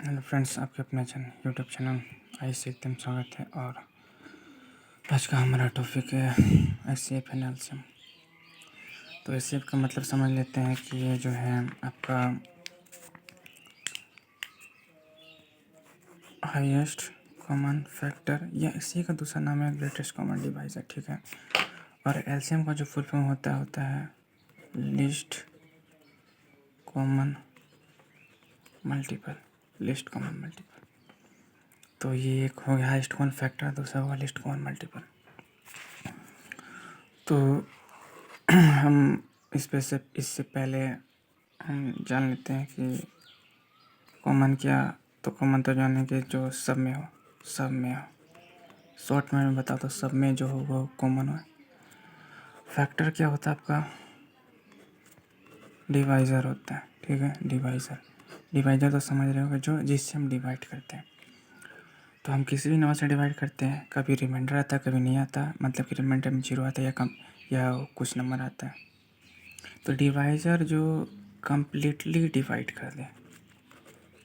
Hello friends, आपके अपने channel YouTube channel आई से एकदम स्वागत है। और आज का हमारा टॉपिक है एचसीएफ एंड एलसीएम। तो एचसीएफ का मतलब समझ लेते हैं कि ये जो है आपका हाईएस्ट कॉमन फैक्टर या इसी का दूसरा नाम है ग्रेटेस्ट कॉमन डिवाइज़र, ठीक है। और एलसीएम का जो फुल फॉर्म होता है least common multiple, least common multiple. तो ये एक हो गया हाईएस्ट कॉमन फैक्टर, दूसरा हुआ लीस्ट कॉमन मल्टीपल। तो हम इससे पहले हम जान लेते हैं कि कॉमन क्या। तो कॉमन तो जानेंगे जो सब में हो। शॉर्ट में मैं बता दो, सब में जो हो वो कॉमन हो। फैक्टर क्या होता है आपका, डिवाइज़र होता है, ठीक है। डिवाइज़र तो समझ रहे होगे, जो जिससे हम डिवाइड करते हैं। तो हम किसी भी नंबर से डिवाइड करते हैं, कभी रिमाइंडर आता है कभी नहीं आता, मतलब कि रिमाइंडर में 0 आता है या कम या कुछ नंबर आता है। तो डिवाइज़र जो कम्प्लीटली डिवाइड कर दे,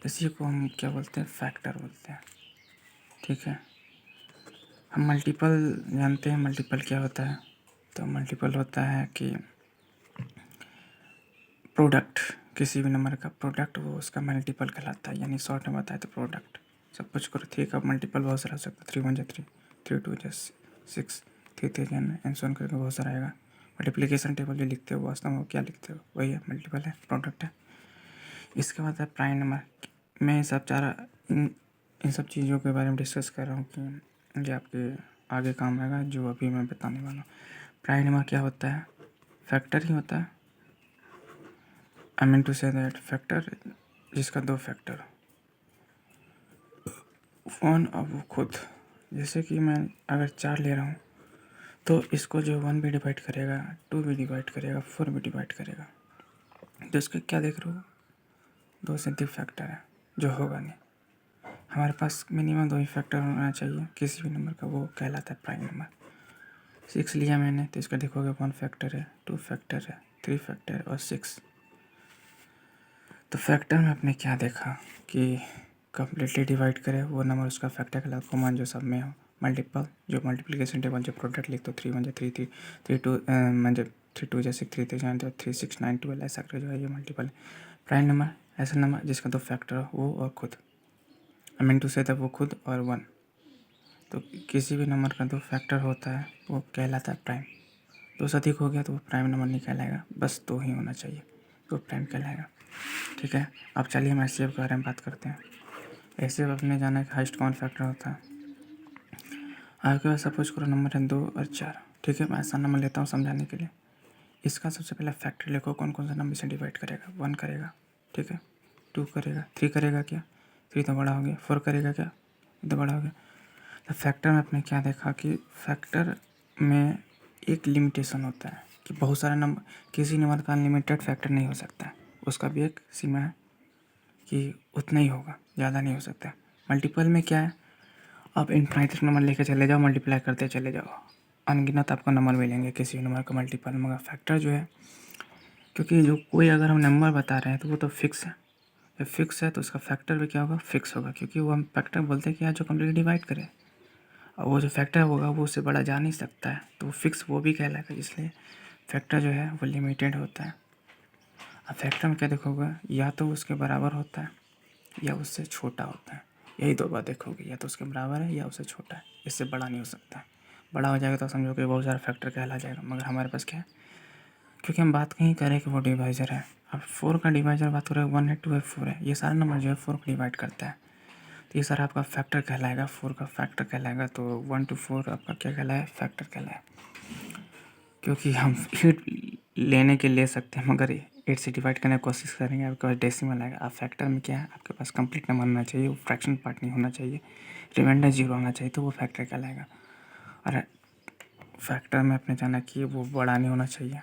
इसी को हम क्या बोलते हैं, फैक्टर बोलते हैं, ठीक है। हम मल्टीपल जानते हैं, मल्टीपल क्या होता है। तो मल्टीपल होता है कि प्रोडक्ट, किसी भी नंबर का प्रोडक्ट वो उसका मल्टीपल कहलाता है। यानी शॉर्ट में बताए तो प्रोडक्ट। सब कुछ करो, 3 का मल्टीपल बहुत सारा हो सकता है, 3 1 जा 3, 3 2 जा 6, 3 3 जा 9 एंड सो ऑन करके बहुत सारा आएगा। मल्टीप्लिकेशन टेबल जो लिखते हो वास्तव में वो क्या लिखते हो, वही है, मल्टीपल है, प्रोडक्ट है। इसके बाद है प्राइम नंबर। मैं इन सब चीज़ों के बारे में डिस्कस कर रहा हूँ कि ये आपके आगे काम आएगा, जो अभी मैं बताने वाला हूँ। प्राइम नंबर क्या होता है, फैक्टर ही होता है। I mean to say that factor जिसका 2 फैक्टर, वन और वो खुद। जैसे कि मैं अगर 4 ले रहा हूँ तो इसको जो 1 भी डिवाइड करेगा, 2 भी डिवाइड करेगा, 4 भी डिवाइड करेगा। तो इसका क्या देख रहे हो, 2 से अधिक फैक्टर है, जो होगा नहीं। हमारे पास मिनिमम 2 ही फैक्टर होना चाहिए किसी भी नंबर का, वो कहलाता है प्राइम नंबर। 6 लिया मैंने तो इसका देखोगे 1 फैक्टर है, 2 फैक्टर है, 3 फैक्टर है और 6। तो फैक्टर में आपने क्या देखा कि कम्प्लीटली डिवाइड करे वो नंबर उसका फैक्टर कहलाता है। कॉमन जो सब में हो, मल्टीपल जो मल्टीप्लिकेशन टेबल जो प्रोडक्ट लिख दो, 3 1 जा 3 3 3 2 मतलब 3 2 जा 6 3 3 जा 3 6 9 12 ऐसा कर जो है ये मल्टीपल। प्राइम नंबर ऐसा नंबर जिसका 2 फैक्टर हो, वो और खुद। आई मीन टू से वो खुद और 1। तो किसी भी नंबर का 2 फैक्टर होता है वो कहलाता है प्राइम। 2 से अधिक हो गया तो वो प्राइम नंबर नहीं कहलाएगा, बस 2 ही होना चाहिए तो प्राइम कहलाएगा, ठीक है। अब चलिए हम एचसीएफ के बारे में बात करते हैं। एचसीएफ अपने जाना कि हाईएस्ट कॉमन फैक्टर होता है। आपके पास सपोज करो नंबर है 2 और 4, ठीक है। मैं ऐसा नंबर लेता हूँ समझाने के लिए। इसका सबसे पहले फैक्टर लिखो, कौन कौन सा नंबर से डिवाइड करेगा। 1 करेगा, ठीक है, 2 करेगा, 3 करेगा क्या, 3 तो बड़ा हो गया, 4 करेगा क्या, तो बड़ा हो गया। तो फैक्टर में आपने क्या देखा कि फैक्टर में एक लिमिटेशन होता है कि बहुत सारे नंबर, किसी नंबर का अनलिमिटेड फैक्टर नहीं हो सकता है, उसका भी एक सीमा है कि उतना ही होगा, ज़्यादा नहीं हो सकता। मल्टीपल में क्या है, आप इनफाइनाइट नंबर लेके चले जाओ, मल्टीप्लाई करते चले जाओ, अनगिनत आपको नंबर मिलेंगे किसी नंबर का मल्टीपल। मगर फैक्टर जो है, क्योंकि जो कोई अगर हम नंबर बता रहे हैं तो वो तो फिक्स है, जब फिक्स है तो उसका फैक्टर भी क्या होगा, फिक्स होगा। क्योंकि वो हम फैक्टर बोलते हैं कि यार जो कम्प्लीटली डिवाइड करे, और वो जो फैक्टर होगा वो उससे बड़ा जा नहीं सकता है, तो वो फिक्स वो भी कहलाएगा। इसलिए फैक्टर जो है वो लिमिटेड होता है। अब फैक्टर में क्या देखोगे, या तो उसके बराबर होता है या उससे छोटा होता है। यही 2 बात देखोगे, या तो उसके बराबर है या उससे छोटा है, इससे बड़ा नहीं हो सकता। बड़ा हो जाएगा तो समझो कि बहुत सारा फैक्टर कहला जाएगा। मगर हमारे पास क्या है, क्योंकि हम बात कहीं करें कि वो डिवाइज़र है। अब 4 का डिवाइज़र बात हो रहा है, 1 है, 2 है, 4 है, ये सारा नंबर जो है 4 को डिवाइड करता है। तो ये सारा आपका फैक्टर कहलाएगा, 4 का फैक्टर कहलाएगा। तो 1 to 4 आपका क्या कहलाए, फैक्टर कहलाए। क्योंकि हम 8 लेने के ले सकते हैं, मगर 8 से डिवाइड करने की कोशिश करेंगे, आपके पास डेसिमल आएगा। अब फैक्टर में क्या है, आपके पास कंप्लीट नंबर होना चाहिए, वो फ्रैक्शन पार्ट नहीं होना चाहिए, रिमाइंडर 0 होना चाहिए, तो वो फैक्टर कहलाएगा। और फैक्टर में आपने जाना कि वो बड़ा नहीं होना चाहिए,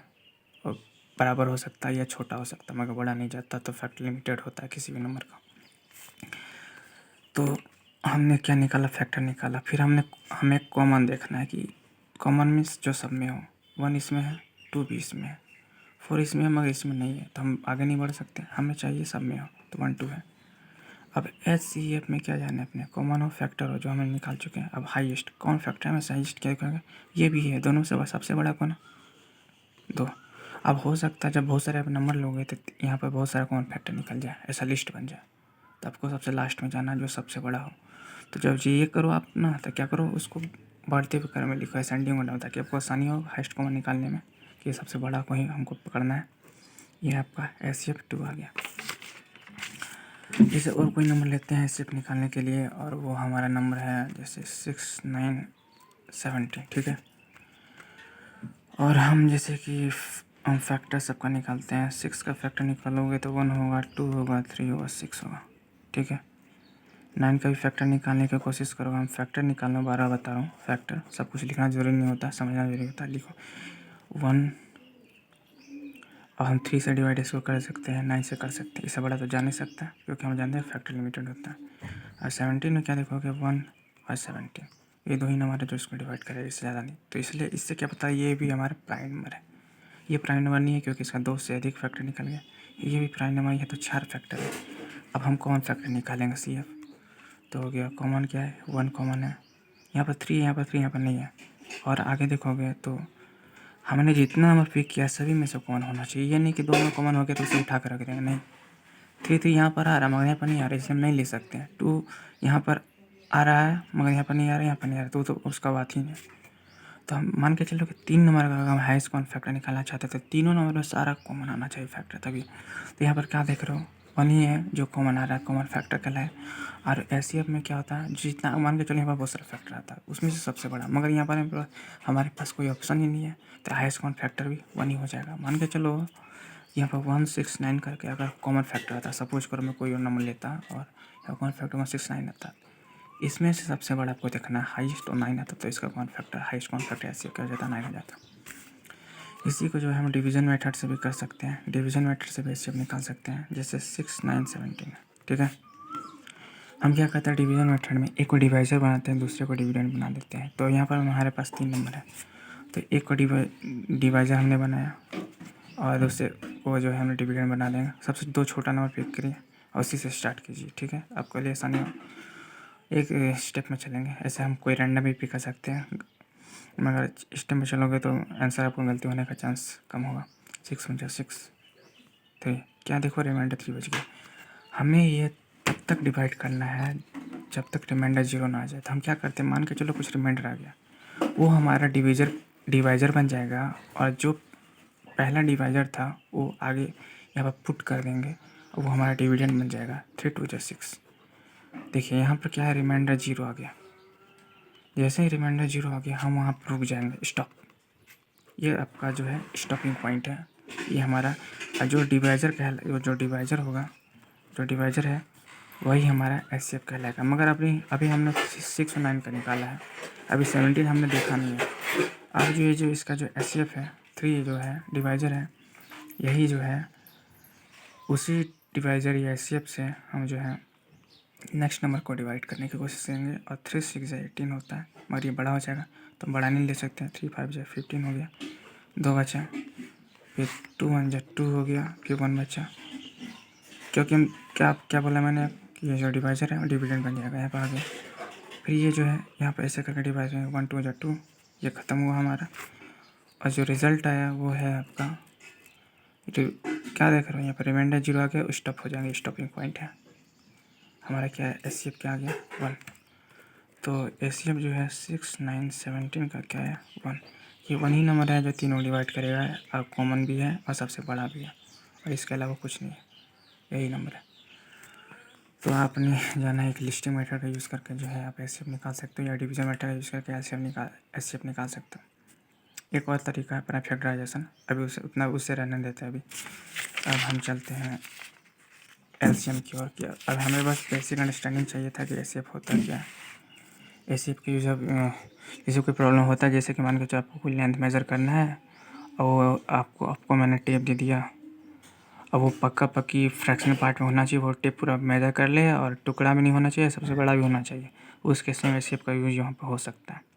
और बराबर हो सकता है या छोटा हो सकता है, मगर बड़ा नहीं जाता, तो फैक्टर लिमिटेड होता है किसी भी नंबर का। तो हमने क्या निकाला, फैक्टर निकाला। फिर हमें कॉमन देखना है कि कॉमन मीन्स जो सब में हो। 1 इसमें है, 2 भी इसमें है, 4 इसमें है, मगर इसमें नहीं है, तो हम आगे नहीं बढ़ सकते, हमें चाहिए सब में हो। तो 1 2 है। अब HCF में क्या जाना है अपने, कॉमन हो फैक्टर हो, जो हमने निकाल चुके हैं। अब हाईएस्ट कौन फैक्टर है, हाईएस्ट क्या करेंगे, ये भी है, दोनों से सबसे बड़ा कौन है, 2। अब हो सकता है जब बहुत सारे आप नंबर लोगे तो यहाँ पर बहुत सारा कॉमन फैक्टर निकल जाए, ऐसा लिस्ट बन जाए, तो आपको सबसे लास्ट में जाना जो सबसे बड़ा हो। तो जब ये करो आप ना, तो क्या करो, उसको बढ़ते हुए क्रम में लिखो, असेंडिंग ऑर्डर, ताकि आपको आसानी हो हाईएस्ट कॉमन निकालने में, कि सबसे बड़ा को ही हमको पकड़ना है। ये आपका HCF 2 आ गया। जैसे और कोई नंबर लेते हैं HCF निकालने के लिए, और वो हमारा नंबर है जैसे 6, 9, 17, ठीक है। और हम जैसे कि हम फैक्टर सबका निकालते हैं। 6 का फैक्टर निकालोगे तो 1 होगा, 2 होगा, 3 होगा, 6 होगा, ठीक है। 9 का भी फैक्टर निकालने की कोशिश करोगे। हम फैक्टर निकालना 12 बता रहा हूँ, फैक्टर सब कुछ लिखना ज़रूरी नहीं होता, समझना ज़रूरी होता है। लिखो 1, और हम 3 से डिवाइड इसको कर सकते हैं, 9 से कर सकते हैं, इससे बड़ा तो जा नहीं सकता, क्योंकि हम जानते हैं फैक्टर लिमिटेड होता है। और 17 में क्या देखोगे, 1 और 17, ये 2 ही नंबर है जो इसको डिवाइड करेगा, इससे ज़्यादा नहीं। तो इसलिए इससे क्या पता है, ये भी हमारा प्राइम नंबर है। ये प्राइम नंबर नहीं है क्योंकि इसका 2 से अधिक फैक्टर निकल गया। ये भी प्राइम नंबर है, तो 4 फैक्टर है। अब हम कॉमन फैक्टर निकालेंगे CF, तो हो गया कॉमन क्या है, 1 कॉमन है, यहाँ पर 3, यहाँ पर 3, यहाँ पर नहीं है। और आगे देखोगे तो हमने जितना नंबर पिक किया सभी में से कॉमन होना चाहिए। ये नहीं कि 2 में कॉमन हो गया तो उसे उठा कर रख देंगे, नहीं। 3 यहाँ पर आ रहा है मगर यहाँ पर नहीं आ रहा है, इसे हम नहीं ले सकते हैं। 2 यहाँ पर आ रहा है मगर यहाँ पर नहीं आ रहा है, यहाँ पर नहीं आ रहा है, तो उसका बात ही नहीं। तो हम मान के चलो कि 3 नंबर का अगर हम हाईएस्ट कॉमन फैक्टर निकालना चाहते हैं तो तीनों नंबर में सारा कॉमन आना चाहिए फैक्टर, तभी। तो यहाँ पर क्या देख रहे हो, 1 ही है जो कॉमन आ रहा है, कॉमन फैक्टर कहलाए। और HCF में क्या होता है, जितना मान के चलो यहाँ पर बहुत सारा फैक्टर आता है, उसमें से सबसे बड़ा, मगर यहाँ पर हमारे पास कोई ऑप्शन ही नहीं है, तो हाईएस्ट कॉमन फैक्टर भी 1 ही हो जाएगा। मान के चलो यहाँ पर 169 करके अगर कॉमन फैक्टर आता, सपोज करो मैं कोई और नंबर लेता और कॉमन फैक्टर 169 आता, इसमें से सबसे बड़ा आपको देखना है हाईएस्ट, और 9 आता, तो इसका common factor, highest common factor ऐसे क्या हो जाता है, 9 हो जाता। इसी को जो है हम डिवीज़न मेथड से भी कर सकते हैं, डिवीज़न मेथड से भी HCF निकाल सकते हैं, जैसे 6, 9, 17, ठीक है। हम क्या करते हैं, डिवीज़न मेथड में एक को डिवाइजर बनाते हैं, दूसरे को डिविडेंड बना देते हैं। तो यहाँ पर हमारे पास 3 नंबर है, तो एक को डिवाइजर हमने बनाया और दूसरे को जो है हमने डिविडेंड बना देंगे। सबसे 2 छोटा नंबर पिक करिए और उसी से स्टार्ट कीजिए, ठीक है। आपके लिए आसानी हो, एक स्टेप में चलेंगे। ऐसे हम कोई रैंडम भी पिक कर सकते हैं, मगर स्टेप में चलोगे तो आंसर आपको गलती होने का चांस कम होगा। 6 × 6, 3, क्या देखो रिमाइंडर 3 बच गया। हमें ये तब तक डिवाइड करना है जब तक रिमाइंडर 0 ना आ जाए। तो हम क्या करते हैं, मान के चलो कुछ रिमाइंडर आ गया, वो हमारा डिवाइजर बन जाएगा, और जो पहला डिवाइजर था वो आगे यहाँ पर पुट कर देंगे और वो हमारा डिविडेंड बन जाएगा। 3 × 2 = 6। देखिए यहाँ पर क्या है, रिमाइंडर 0 आ गया। जैसे ही रिमाइंडर 0 आ गया हम वहाँ पर रुक जाएंगे, स्टॉप। ये आपका जो है स्टॉपिंग पॉइंट है। ये हमारा जो डिवाइजर होगा, जो डिवाइजर है वही हमारा HCF कहलाएगा। मगर अभी हमने 6 और 9 का निकाला है, अभी 17 हमने देखा नहीं है। अब जो इसका जो HCF है, 3 जो है डिवाइजर है, यही जो है उसी डिवाइजर या HCF से हम जो है नेक्स्ट नंबर को डिवाइड करने की कोशिश करेंगे। और 3, 6 = 18 होता है, मगर ये बड़ा हो जाएगा तो बड़ा नहीं ले सकते हैं। 3, 5 = 15 हो गया, 2 बचा। फिर 2, 1 = 2 हो गया, फिर 1 बचा, क्योंकि हम क्या बोला मैंने कि ये जो डिवाइजर है डिविडेंड बन जाएगा, यहाँ पर आ गया। फिर ये जो है यहाँ पर ऐसे करके डिवाइजर 1, 2 = 2, ये ख़त्म हुआ हमारा। और जो रिज़ल्ट आया वो है आपका, जो क्या देख रहे हो यहाँ पर रिमाइंडर 0 आ गया, स्टॉप हो जाएंगे, स्टॉपिंग पॉइंट है हमारा। क्या है, HCF क्या आ गया, 1। तो HCF जो है 6, 9, 17 का क्या है, 1। ये 1 ही नंबर है जो तीनों डिवाइड करेगा, और कॉमन भी है और सबसे बड़ा भी है, और इसके अलावा कुछ नहीं है, यही नंबर है। तो आपने जाना है एक लिस्टिंग मेथड का यूज़ करके जो है आप HCF निकाल सकते हो, या डिवीज़न मेथड का यूज़ करके HCF निकाल सकते हो। एक और तरीका है अपना फैक्टराइजेशन, अभी उससे रहने देते हैं अभी। अब हम चलते हैं LCM की ओर। क्या अब हमें बस बेसिक अंडरस्टैंडिंग चाहिए था कि HCF होता क्या है। HCF की यूज़ जैसे कोई प्रॉब्लम होता है, जैसे कि मान के चलो आपको कोई लेंथ मेज़र करना है और आपको मैंने टेप दे दिया, अब वो पक्की फ्रैक्शनल पार्ट में होना चाहिए, वो टेप पूरा मेज़र कर ले, और टुकड़ा भी नहीं होना चाहिए, सबसे बड़ा भी होना चाहिए। उस केस में HCF का यूज़ यहाँ पर हो सकता है।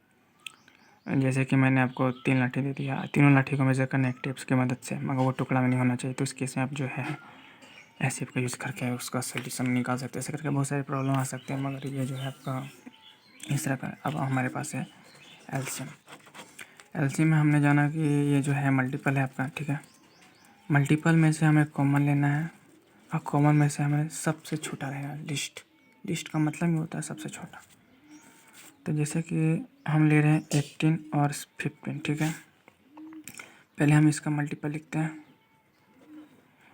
जैसे कि मैंने आपको 3 लाठी दे दिया, तीनों लाठी को मेज़र करना एक टेप्स की मदद से, मगर वो टुकड़ा में नहीं होना चाहिए, तो उस केस में आप जो है एसिफ का यूज़ करके उसका सोल्यूशन निकाल सकते हैं। ऐसे करके बहुत सारे प्रॉब्लम आ सकते हैं, मगर ये जो है आपका इस तरह का। अब हमारे पास है एलसीएम। एलसीएम में हमने जाना कि ये जो है मल्टीपल है आपका, ठीक है। मल्टीपल में से हमें कॉमन लेना है और कॉमन में से हमें सबसे छोटा लेना है। लिस्ट का मतलब ही होता है सबसे छोटा। तो जैसे कि हम ले रहे हैं 18 और 15, ठीक है। पहले हम इसका मल्टीपल लिखते हैं।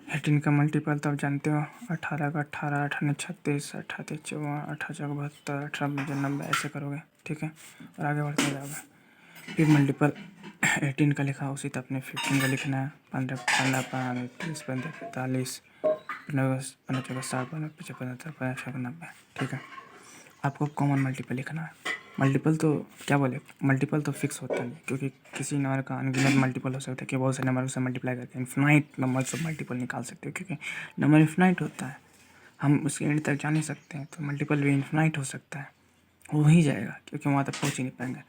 18 का मल्टीपल तो आप जानते हो, 18 का 18, 18 36, 18 54, 18 72, 18 90, ऐसे करोगे, ठीक है। और आगे बढ़ते जाओगे। फिर मल्टीपल 18 का लिखा उसी तरह अपने 15 का लिखना है। 15 15 15 30 15 45 50 55 60 55 55 55 90, ठीक है। आपको कॉमन मल्टीपल लिखना है। मल्टीपल तो क्या बोले, मल्टीपल तो फिक्स होता नहीं, क्योंकि किसी नंबर का अनगिनत मल्टीपल हो सकता है कि बहुत सारे नंबर से मल्टीप्लाई करके इन्फिनाइट नंबर से मल्टीपल निकाल सकते हो, क्योंकि नंबर इन्फिनाइट होता है, हम उसके एंड तक जा नहीं सकते हैं। तो मल्टीपल भी इन्फिनाइट हो सकता है, हो ही जाएगा, क्योंकि वहाँ तक पहुँच ही नहीं पाएंगे।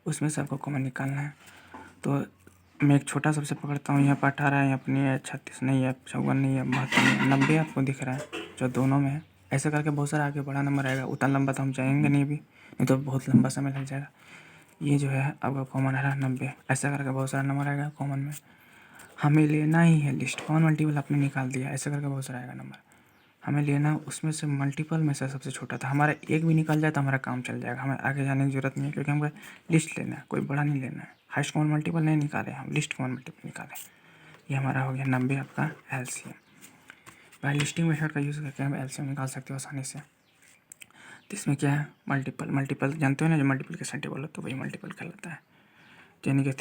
उसमें से आपको कॉमन निकालना है। तो मैं एक छोटा सबसे पकड़ता हूँ। यहाँ पर 18 है, अपनी है 36 नहीं है, 54 नहीं है, 72 नहीं है, 90 आपको दिख रहा है जो दोनों में है। ऐसे करके बहुत सारा आगे बड़ा नंबर आएगा। उतना लंबा तो हम जाएंगे नहीं अभी, नहीं तो बहुत लंबा समय लग जाएगा। ये जो है आपका कॉमन आ रहा है 90। ऐसा करके बहुत सारा नंबर आएगा कॉमन में, हमें लेना ही है लिस्ट। कॉमन मल्टीपल आपने निकाल दिया, ऐसे करके बहुत सारा आएगा नंबर, हमें लेना उसमें से मल्टीपल में से सबसे छोटा था। हमारा एक भी निकल जाए तो हमारा काम चल जाएगा, हमें आगे जाने की जरूरत नहीं है, क्योंकि हमको लिस्ट लेना है, कोई बड़ा नहीं लेना है। हाईएस्ट कॉमन मल्टीपल नहीं निकाले, हम लिस्ट कॉमन मल्टीपल निकाले। ये हमारा हो गया 90 आपका एलसीएम। भाई लिस्टिंग मेथड का यूज़ करके हम एलसीएम निकाल सकते हो आसानी से। तो इसमें क्या है, मल्टीपल जानते हो ना, जो मल्टीपल के साथ टेबल हो तो वही मल्टीपल कहलाता है। यानी कि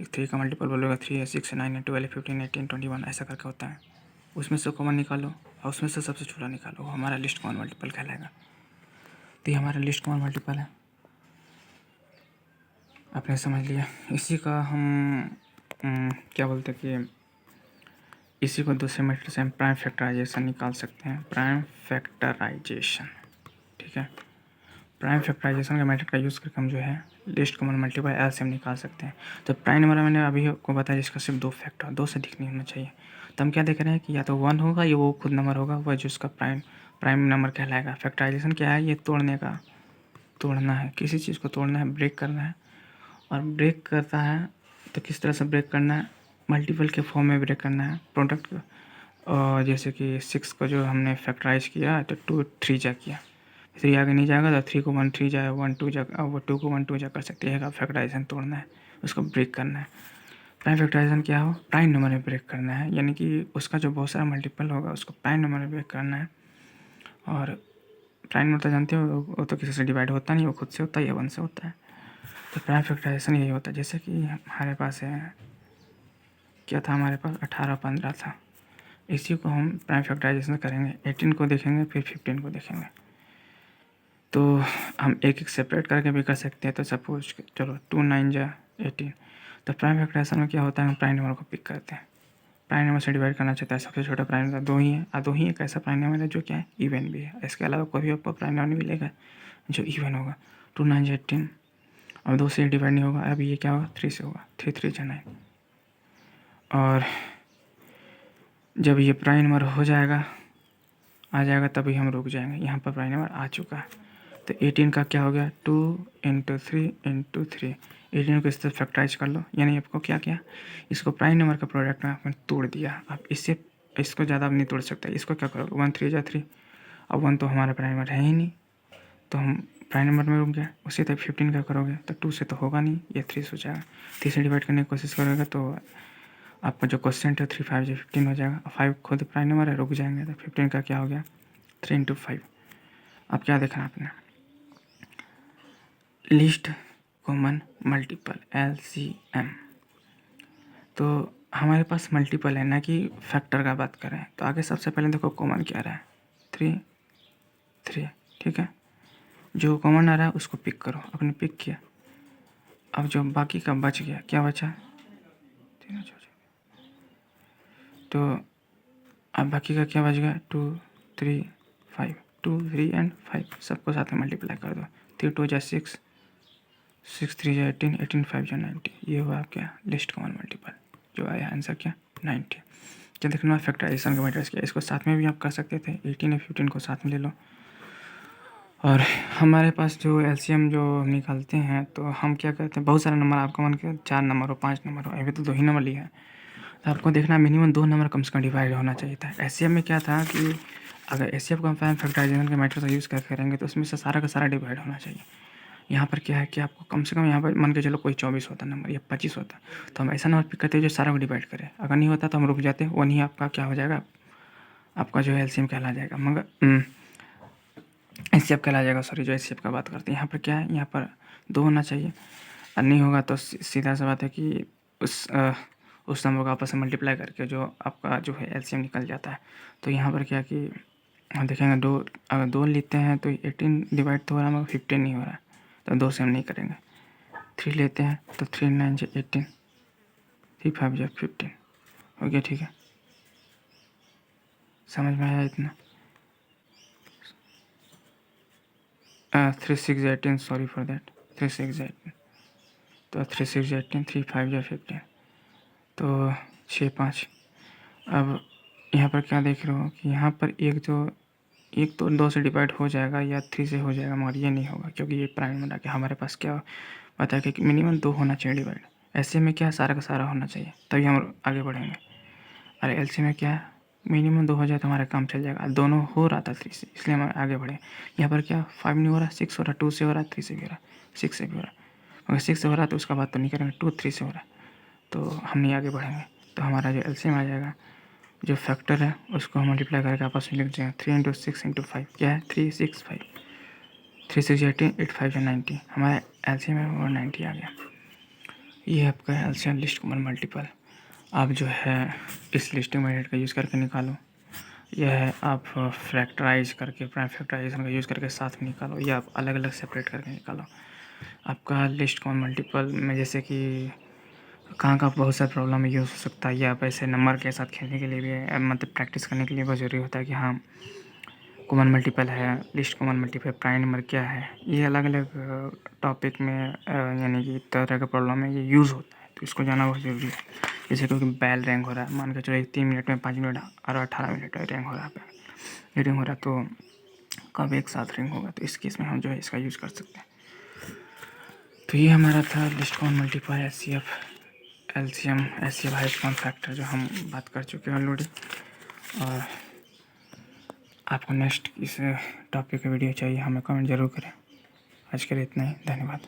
थ्री का मल्टीपल बोलोगे 3 है, 6 है, 9 है, 12 15 18 21, ऐसा करके होता है। उसमें से कॉमन निकालो और उसमें से सबसे छोटा निकालो, वो हमारा लिस्ट कॉमन मल्टीपल कहलाएगा। तो ये हमारा लिस्ट कॉमन मल्टीपल है, आपने समझ लिया। इसी का हम क्या बोलते हैं कि इसी को दूसरे मेथड से हम प्राइम फैक्टराइजेशन निकाल सकते हैं। प्राइम फैक्टराइजेशन, ठीक है। प्राइम फैक्टराइजेशन का मेथड का यूज़ करके हम जो है लिस्ट कॉमन मल्टीपल एलसीएम निकाल सकते हैं। तो प्राइम नंबर मैंने अभी आपको बताया जिसका सिर्फ 2 फैक्टर, 2 से अधिक नहीं होना चाहिए। तो हम क्या देख रहे हैं कि या तो 1 होगा या वो खुद नंबर होगा, वह जो उसका प्राइम नंबर कहलाएगा। फैक्टराइजेशन क्या है, ये तोड़ना है, किसी चीज़ को तोड़ना है, ब्रेक करना है। और ब्रेक करता है तो किस तरह से ब्रेक करना है, मल्टीपल के फॉर्म में ब्रेक करना है प्रोडक्ट को। और जैसे कि 6 को जो हमने फैक्टराइज किया तो 2 3 जा किया, 3 आगे नहीं जाएगा तो 3 को 1 3 जाए, 1 2 जा, वो 2 को 1 2 जा कर सकते हैं। फैक्टराइजेशन तोड़ना है, उसको ब्रेक करना है। प्राइम फैक्टराइजेशन क्या हो, प्राइम नंबर में ब्रेक करना है, यानी कि उसका जो बहुत सारा मल्टीपल होगा उसको प्राइम नंबर में ब्रेक करना है। और प्राइम नंबर तो जानते हो, वो तो किसी से डिवाइड होता नहीं, वो खुद से होता है या 1 से होता है। तो प्राइम फैक्टराइजेशन यही होता है। जैसे कि हमारे पास है, क्या था हमारे पास, 18 15 था। इसी को हम प्राइम फैक्टराइजेशन करेंगे। 18 को देखेंगे, फिर 15 को देखेंगे। तो हम एक एक सेपरेट करके भी कर सकते हैं। तो सपोज चलो 2 9 जा 18। तो प्राइम फैक्टराइजेशन में क्या होता है, हम प्राइम नंबर को पिक करते हैं, प्राइम नंबर से डिवाइड करना चाहता है। सबसे छोटा प्राइम नंबर 2 ही है, और 2 ही एक ऐसा प्राइम नंबर है जो क्या है, इवन भी है। इसके अलावा कोई भी आपको प्राइम नंबर नहीं मिलेगा जो इवन होगा। 2 9 जा 18, अब 2 से डिवाइड नहीं होगा, अब ये क्या होगा, 3 से होगा, 3 3 जा 9। और जब ये प्राइम नंबर हो जाएगा, आ जाएगा, तभी हम रुक जाएंगे। यहाँ पर प्राइम नंबर आ चुका है। तो 18 का क्या हो गया, 2 × 3 × 3। 18 को इस तरह फैक्टराइज कर लो, यानी आपको क्या किया, इसको प्राइम नंबर का प्रोडक्ट में आपने तोड़ दिया। आप इसको ज़्यादा आप नहीं तोड़ सकते। इसको क्या करोगे, 1 3 जा 3। अब 1 तो हमारा प्राइम नंबर है ही नहीं, तो हम प्राइम नंबर में रुक गए। उसी तरह 15 का करोगे तो 2 से तो होगा नहीं, ये 3 से हो जाएगा। 3 से डिवाइड करने की कोशिश करोगे तो आपका जो क्वेश्चन है 3 5 15 हो जाएगा। 5 खुद प्राइम नंबर है, रुक जाएंगे। तो 15 का क्या हो गया, 3 × 5। अब क्या देखना आपने, लिस्ट कॉमन मल्टीपल एलसीएम। तो हमारे पास मल्टीपल है ना कि फैक्टर का बात करें। तो आगे सबसे पहले देखो कॉमन क्या रहा है, 3 3, ठीक है। जो कॉमन आ रहा है उसको पिक करो, आपने पिक किया। अब जो बाकी का बच गया, क्या बचा, तो अब बाकी का क्या बच गया, 2 3 5, 2 3 एंड 5 सबको साथ में मल्टीप्लाई कर दो। 3 2 जा 6, 6 3 जा 18, 18 5 जा 90। ये हुआ क्या, लिस्ट कॉमन मल्टीपल, जो आया आंसर क्या, 90। क्या देखना है, फैक्टराइजेशन का मैट्रिक्स क्या, इसको साथ में भी आप कर सकते थे, 18 और 15 को साथ में ले लो। और हमारे पास जो एलसीएम जो निकालते हैं तो हम क्या करते हैं, बहुत सारे नंबर आपको मान के 4 नंबर हो 5 नंबर हो, अभी तो 2 ही नंबर लिए हैं, तो आपको देखना मिनिमम 2 नंबर कम से कम डिवाइड होना चाहिए था। एचसीएफ में क्या था कि अगर एचसीएफ को हम फैक्टराइजेशन के मैट्रिक्स का यूज़ करके करेंगे तो उसमें से सारा का सारा डिवाइड होना चाहिए। यहाँ पर क्या है कि आपको कम से कम यहाँ पर मान के चलो कोई 24 होता नंबर या 25 होता, तो हम ऐसा नंबर पिक करते जो सारा को डिवाइड करे, अगर नहीं होता तो हम रुक जाते, वो नहीं आपका क्या हो जाएगा, आपका जो है एलसीएम कहला जाएगा, मगर एचसीएफ कहला जाएगा, सॉरी जो एचसीएफ का बात करते हैं। यहाँ पर क्या है, यहाँ पर 2 होना चाहिए, और नहीं होगा तो सीधा सा बात है कि उस नंबर को आपस में मल्टीप्लाई करके जो आपका जो है एलसीएम निकल जाता है। तो यहाँ पर क्या कि हम देखेंगे अगर 2 लेते हैं तो 18 डिवाइड तो हो रहा है मगर 15 नहीं हो रहा है, तो 2 से हम नहीं करेंगे। 3 लेते हैं तो 3 9 जो 18, 3 5 जो 15 हो गया, ठीक है, समझ में आया इतना। 3 6 18, सॉरी फॉर दैट, 3 6 18, तो 3 6 18, 3 5 जो 15, तो 6 5। अब यहाँ पर क्या देख रहे हो कि यहाँ पर एक तो 2 से डिवाइड हो जाएगा या 3 से हो जाएगा, मगर ये नहीं होगा क्योंकि ये प्राइम में आके हमारे पास क्या पता है कि मिनिमम 2 होना चाहिए डिवाइड। ऐसे में क्या सारा का सारा होना चाहिए तभी हम आगे बढ़ेंगे। अरे एलसी में क्या है, मिनिमम 2 हो जाए तो हमारा काम चल जाएगा, दोनों हो रहा था 3 से, इसलिए हम आगे बढ़े। यहाँ पर क्या 5 नहीं हो रहा, 6 हो रहा, 2 से हो रहा, 3 से भी हो रहा, 6 से भी हो रहा, मगर 6 से हो रहा तो उसका बात तो नहीं करेंगे, 2 3 से हो रहा तो हम नहीं आगे बढ़ेंगे। तो हमारा जो एलसीएम आ जाएगा, जो फैक्टर है उसको हम मल्टीप्लाई करके आपस में लिख देंगे, 3 × 6 × 5 क्या है 3 6 5, 3 6 18, 8 5 90, हमारा एलसीएम है और 90 आ गया। ये आपका एलसीएम लिस्ट कॉमन मल्टीपल। आप जो है इस लिस्टिंग मेथड का यूज़ करके निकालो, यह है आप फैक्टराइज करके प्राइम फैक्टराइजेशन का यूज़ करके साथ में निकालो, या आप अलग अलग सेपरेट करके निकालो। आपका लिस्ट कॉमन मल्टीपल में जैसे कि कहाँ का बहुत सारा प्रॉब्लम यूज़ हो सकता है, या आप ऐसे नंबर के साथ खेलने के लिए भी मतलब प्रैक्टिस करने के लिए बहुत ज़रूरी होता है कि हाँ कॉमन मल्टीपल है, list common multiple, prime number क्या है, ये अलग अलग टॉपिक में यानी कि तरह का प्रॉब्लम है ये यूज़ होता है, तो इसको जानना बहुत ज़रूरी है। जैसे क्योंकि बैल रैंक हो रहा है, मान के चलो 3 मिनट में 5 मिनट और 18 मिनट रैंक हो रहा है, रिंग हो रहा है, तो कब एक साथ रिंग होगा, तो इस केस में हम जो है इसका यूज़ कर सकते हैं। तो ये हमारा था list common multiple, HCF, LCM, HCF highest common factor जो हम बात कर चुके हैं ऑलरेडी। और आपको नेक्स्ट इस टॉपिक की वीडियो चाहिए हमें कमेंट ज़रूर करें। आज के लिए इतना ही, धन्यवाद।